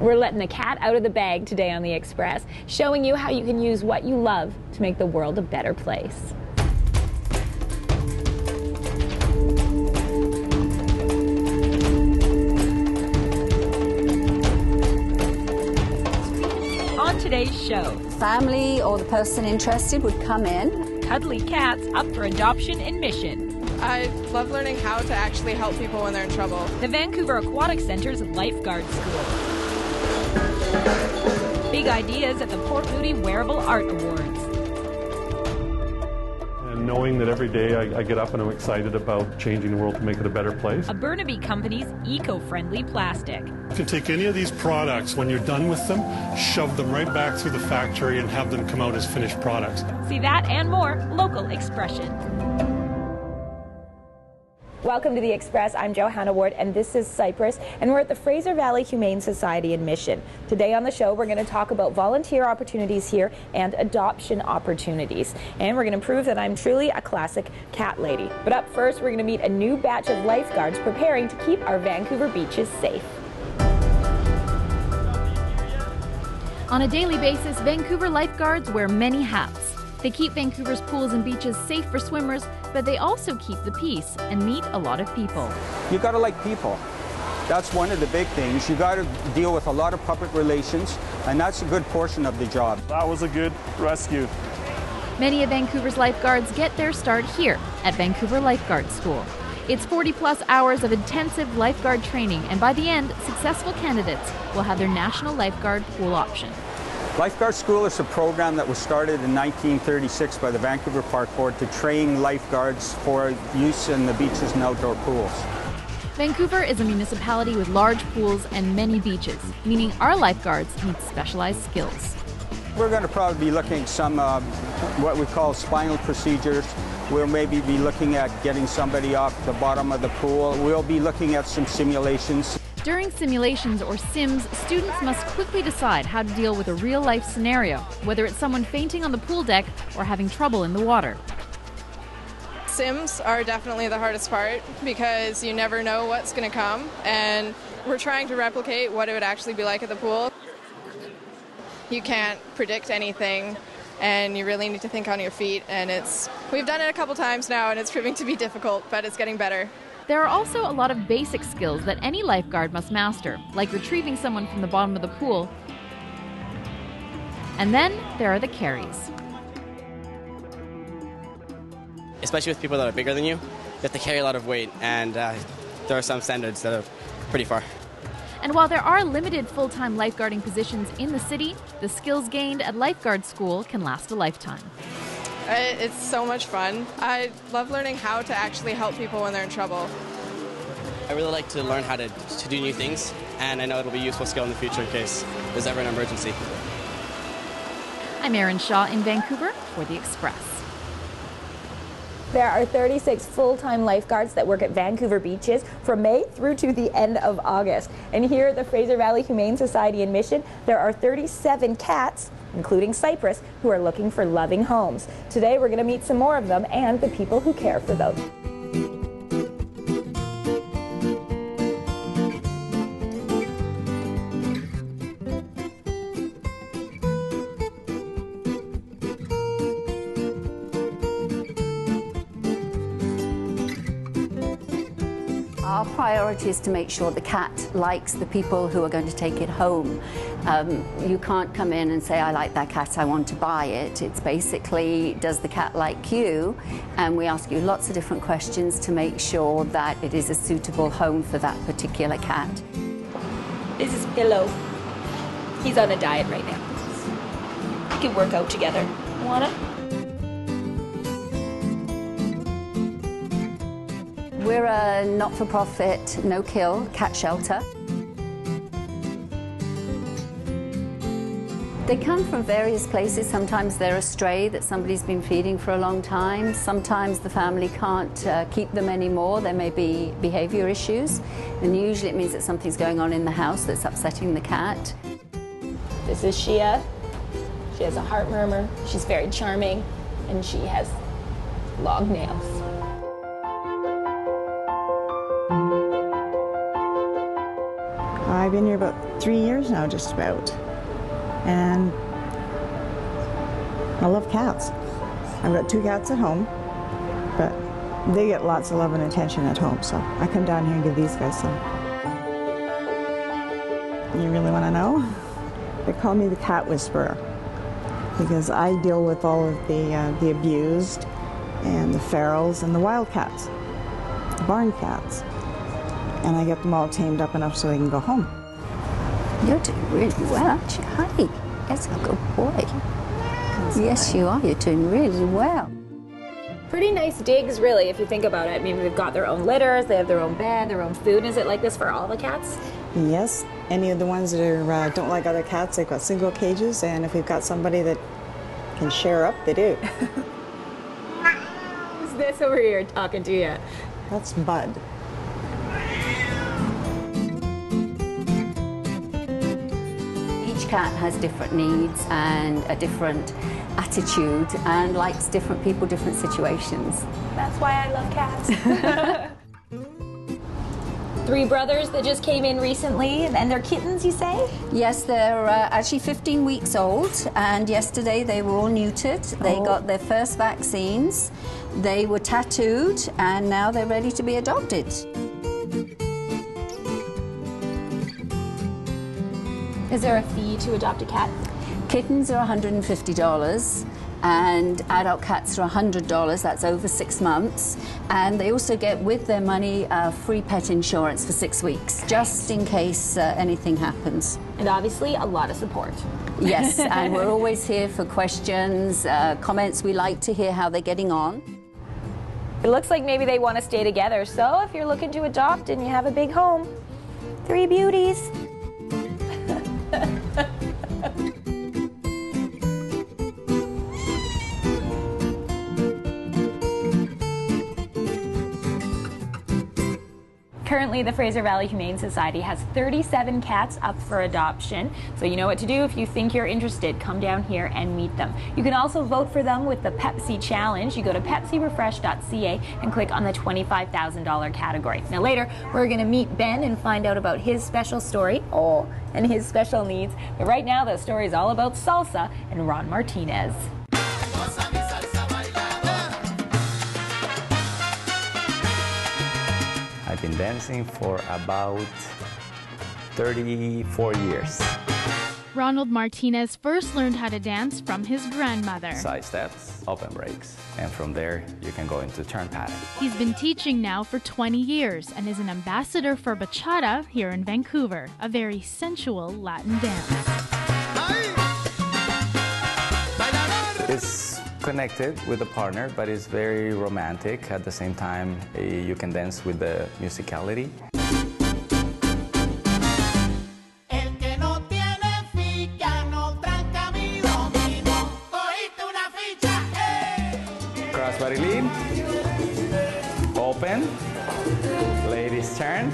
We're letting the cat out of the bag today on The Express, showing you how you can use what you love to make the world a better place. On today's show, family or the person interested would come in. Cuddly cats up for adoption in Mission. I love learning how to actually help people when they're in trouble. The Vancouver Aquatic Centre's Lifeguard School. Big ideas at the Port Moody Wearable Art Awards. And knowing that every day I get up and I'm excited about changing the world to make it a better place. A Burnaby company's eco-friendly plastic. You can take any of these products, when you're done with them, shove them right back through the factory and have them come out as finished products. See that and more, local expression. Welcome to The Express. I'm Johanna and this is Cyprus, and we're at the Fraser Valley Humane Society in Mission. Today on the show, we're going to talk about volunteer opportunities here and adoption opportunities. And we're going to prove that I'm truly a classic cat lady. But up first, we're going to meet a new batch of lifeguards preparing to keep our Vancouver beaches safe. On a daily basis, Vancouver lifeguards wear many hats. They keep Vancouver's pools and beaches safe for swimmers, but they also keep the peace and meet a lot of people. You gotta like people. That's one of the big things. You gotta deal with a lot of public relations, and that's a good portion of the job. That was a good rescue. Many of Vancouver's lifeguards get their start here at Vancouver Lifeguard School. It's 40-plus hours of intensive lifeguard training, and by the end, successful candidates will have their national lifeguard pool option. Lifeguard School is a program that was started in 1936 by the Vancouver Park Board to train lifeguards for use in the beaches and outdoor pools. Vancouver is a municipality with large pools and many beaches, meaning our lifeguards need specialized skills. We're going to probably be looking at some what we call spinal procedures. We'll maybe be looking at getting somebody off the bottom of the pool. We'll be looking at some simulations. During simulations, or sims, students must quickly decide how to deal with a real-life scenario, whether it's someone fainting on the pool deck or having trouble in the water. Sims are definitely the hardest part because you never know what's going to come, and we're trying to replicate what it would actually be like at the pool. You can't predict anything, and you really need to think on your feet, and we've done it a couple times now, and it's proving to be difficult, but it's getting better. There are also a lot of basic skills that any lifeguard must master, like retrieving someone from the bottom of the pool. And then there are the carries. Especially with people that are bigger than you, you have to carry a lot of weight, and there are some standards that are pretty far. And while there are limited full-time lifeguarding positions in the city, the skills gained at lifeguard school can last a lifetime. It's so much fun. I love learning how to actually help people when they're in trouble. I really like to learn how to do new things, and I know it'll be a useful skill in the future in case there's ever an emergency. I'm Erin Shaw in Vancouver for The Express. There are 36 full-time lifeguards that work at Vancouver beaches from May through to the end of August. And here at the Fraser Valley Humane Society in Mission, there are 37 cats, including Cyprus, who are looking for loving homes. Today we're going to meet some more of them and the people who care for them. Our priority is to make sure the cat likes the people who are going to take it home. You can't come in and say, I like that cat, I want to buy it. It's basically, does the cat like you? And we ask you lots of different questions to make sure that it is a suitable home for that particular cat. This is Pillow. He's on a diet right now. We can work out together. Wanna? We're a not-for-profit, no-kill cat shelter. They come from various places. Sometimes they're a stray that somebody's been feeding for a long time. Sometimes the family can't keep them anymore. There may be behavior issues, and usually it means that something's going on in the house that's upsetting the cat. This is Shia. She has a heart murmur. She's very charming, and she has long nails. I been here about 3 years now, just about. And I love cats. I've got 2 cats at home, but they get lots of love and attention at home, so I come down here and give these guys some. You really want to know? They call me the cat whisperer because I deal with all of the abused and the ferals and the wild cats, the barn cats. And I get them all tamed up enough so they can go home. You're doing really well, aren't you? Hi. That's a good boy. Yes, you are. You're doing really well. Pretty nice digs, really, if you think about it. I mean, they've got their own litters, they have their own bed, their own food. Is it like this for all the cats? Yes. Any of the ones that are, don't like other cats, they've got single cages, and if we've got somebody that can share up, they do. Who's this over here talking to you? That's Bud. Each cat has different needs and a different attitude and likes different people, different situations. That's why I love cats. 3 brothers that just came in recently, and they're kittens, you say? Yes, they're actually 15 weeks old, and yesterday they were all neutered. They got their first vaccines, they were tattooed, and now they're ready to be adopted. Is there a fee to adopt a cat? Kittens are $150 and adult cats are $100. That's over 6 months. And they also get with their money free pet insurance for 6 weeks, just in case anything happens. And obviously a lot of support. Yes, and we're always here for questions, comments. We like to hear how they're getting on. It looks like maybe they want to stay together. So if you're looking to adopt and you have a big home, 3 beauties. Currently, the Fraser Valley Humane Society has 37 cats up for adoption. So you know what to do if you think you're interested. Come down here and meet them. You can also vote for them with the Pepsi Challenge. You go to pepsirefresh.ca and click on the $25,000 category. Now later, we're going to meet Ben and find out about his special story and his special needs. But right now, the story is all about salsa and Ron Martinez. I've been dancing for about 34 years. Ronald Martinez first learned how to dance from his grandmother. Side steps, open breaks, and from there you can go into turn pattern. He's been teaching now for 20 years and is an ambassador for bachata here in Vancouver, a very sensual Latin dance. It's connected with a partner, but it's very romantic. At the same time, you can dance with the musicality. Crossbody lead, open, ladies turn,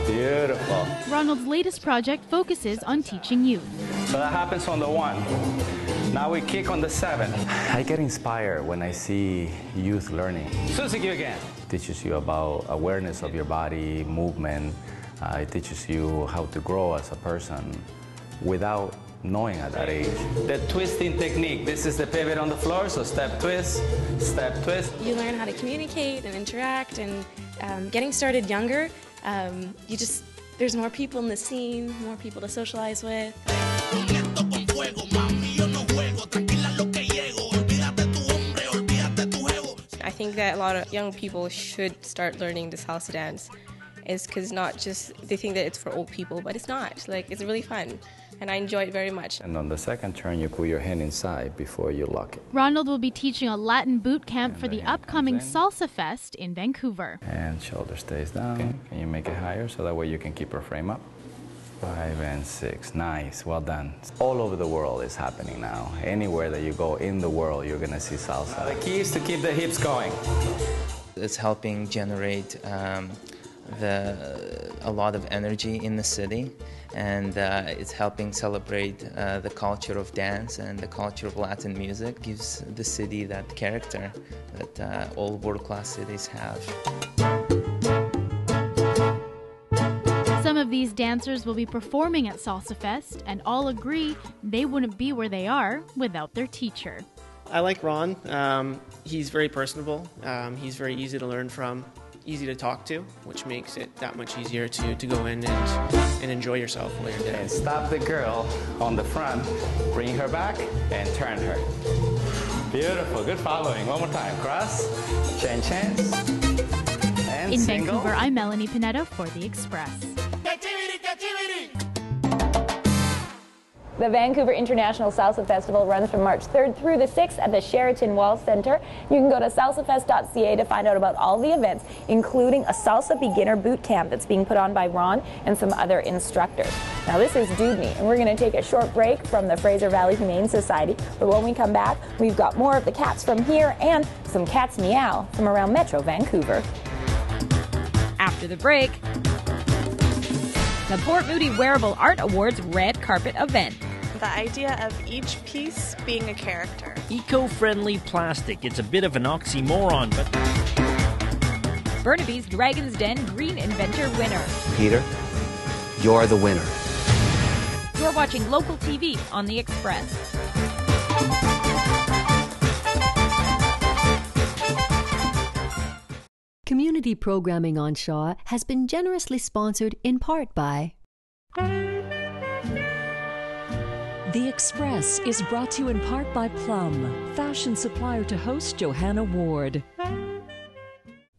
beautiful. Ronald's latest project focuses on teaching youth. So that happens on the 1. Now we kick on the 7. I get inspired when I see youth learning. Suzuki again. It teaches you about awareness of your body, movement. It teaches you how to grow as a person without knowing at that age. The twisting technique. This is the pivot on the floor, so step, twist, step, twist. You learn how to communicate and interact, and getting started younger, there's more people in the scene, more people to socialize with. I think that a lot of young people should start learning the salsa dance, is because not just they think that it's for old people, but it's not. Like, it's really fun, and I enjoy it very much. And on the second turn, you put your hand inside before you lock it. Ronald will be teaching a Latin boot camp for the upcoming SalsaFest in Vancouver. And shoulder stays down. Can you make it higher so that way you can keep her frame up? 5 and 6. Nice. Well done. All over the world is happening now. Anywhere that you go in the world, you're going to see salsa. The key is to keep the hips going. It's helping generate a lot of energy in the city, and it's helping celebrate the culture of dance and the culture of Latin music. Gives the city that character that all world-class cities have. Some of These dancers will be performing at SalsaFest, and all agree they wouldn't be where they are without their teacher. I like Ron. He's very personable. He's very easy to learn from, easy to talk to, which makes it that much easier to go in and enjoy yourself while you're there. And stop the girl on the front, bring her back, and turn her. Beautiful, good following. One more time. Cross, chain, chance, and In single. Vancouver, I'm Melanie Pineda for The Express. The Vancouver International Salsa Festival runs from March 3rd through the 6th at the Sheraton Wall Centre. You can go to salsafest.ca to find out about all the events, including a salsa beginner boot camp that's being put on by Ron and some other instructors. Now this is Dude Me, and we're going to take a short break from the Fraser Valley Humane Society, but when we come back, we've got more of the cats from here and some cats meow from around Metro Vancouver. After the break, the Port Moody Wearable Art Awards Red Carpet event. The idea of each piece being a character. Eco-friendly plastic. It's a bit of an oxymoron, but... Burnaby's Dragon's Den Green Inventor winner. Peter, you're the winner. You're watching local TV on The Express. Community programming on Shaw has been generously sponsored in part by... The Express is brought to you in part by Plum, fashion supplier to host Johanna Ward.